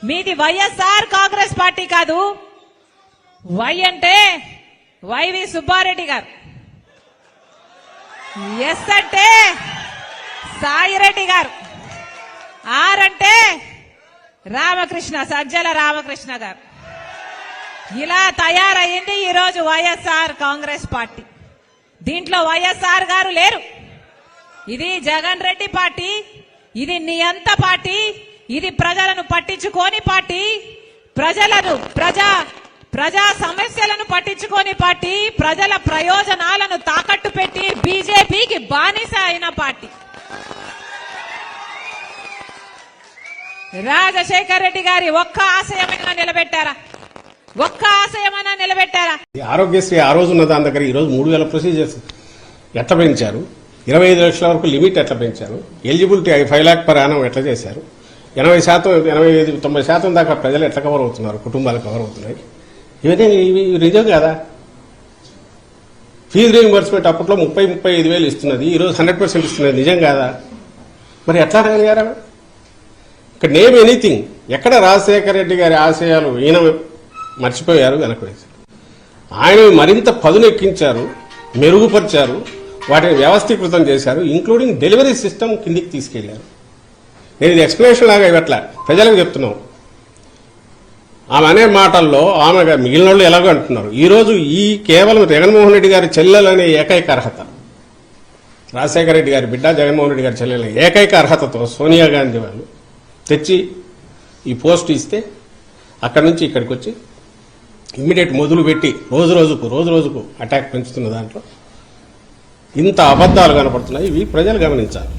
మీది వైఎస్ఆర్ కాంగ్రెస్ పార్టీ కాదు. వై అంటే వైవి సుబ్బారెడ్డి గారు, ఎస్ అంటే సాయిరెడ్డి గారు, ఆర్ అంటే రామకృష్ణ, సజ్జల రామకృష్ణ గారు. ఇలా తయారయ్యింది ఈరోజు వైఎస్ఆర్ కాంగ్రెస్ పార్టీ. దీంట్లో వైఎస్ఆర్ గారు లేరు. ఇది జగన్ రెడ్డి పార్టీ, ఇది నియంత పార్టీ, ఇది ప్రజలను పట్టించుకోని పార్టీ, ప్రజా సమస్యలను పట్టించుకోని పార్టీ, ప్రజల ప్రయోజనాలను తాకట్టు పెట్టి బీజేపీకి బానిస అయిన పార్టీ. రాజశేఖర్ రెడ్డి గారి ఒక్క ఆశయమైనా నిలబెట్టారా? ఒక్క ఆశయమైనా నిలబెట్టారా? ఆరోగ్యశ్రీ ఆ రోజు ఉన్న దాని దగ్గర ఈ రోజు 3000 ప్రొసీజర్స్ ఎట్లా పెంచారు, 25 లక్షల వరకు లిమిట్ ఎట్లా పెంచారు, ఎలిజిబిలిటీ 5 లాక్ పర్ యానం ఎట్లా చేశారు, 80%, 85-90% దాకా ప్రజలు ఎట్లా కవర్ అవుతున్నారు, కుటుంబాలు కవర్ అవుతున్నాయి. ఇవన్నీ ఇవి నిజం కదా. ఫీజు రీయింబర్స్మెంట్ అప్పట్లో 30-35 వేలు ఇస్తున్నది, ఈరోజు 100% ఇస్తున్నది. నిజం కాదా? మరి ఎట్లా అడగలిగారా? ఇక్కడ నేమ్ ఎనీథింగ్. ఎక్కడ రాజశేఖర రెడ్డి గారి ఆశయాలు ఈయన మర్చిపోయారు, వెనక్కి వేశారు. ఆయన మరింత పదునెక్కించారు, మెరుగుపరిచారు, వాటిని వ్యవస్థీకృతం చేశారు, ఇంక్లూడింగ్ డెలివరీ సిస్టమ్ కిందికి తీసుకెళ్లారు. నేను ఇది ఎక్స్ప్లెనేషన్ లాగా ఇవ్వట్లా, ప్రజలకు చెప్తున్నాం. ఆమె అనే మాటల్లో ఆమె మిగిలిన వాళ్ళు ఎలాగో అంటున్నారు. ఈరోజు ఈ కేవలం జగన్మోహన్ రెడ్డి గారి చెల్లెలనే ఏకైక అర్హత, రాజశేఖర రెడ్డి గారి బిడ్డ జగన్మోహన్ రెడ్డి గారి చెల్లెలనే ఏకైక అర్హతతో సోనియా గాంధీ వాళ్ళు తెచ్చి ఈ పోస్ట్ ఇస్తే అక్కడి నుంచి ఇక్కడికి వచ్చి ఇమ్మీడియట్ మొదలు పెట్టి రోజు రోజుకు అటాక్ పెంచుతున్న దాంట్లో ఇంత అబద్దాలు కనపడుతున్నాయి. ఇవి ప్రజలు గమనించాలి.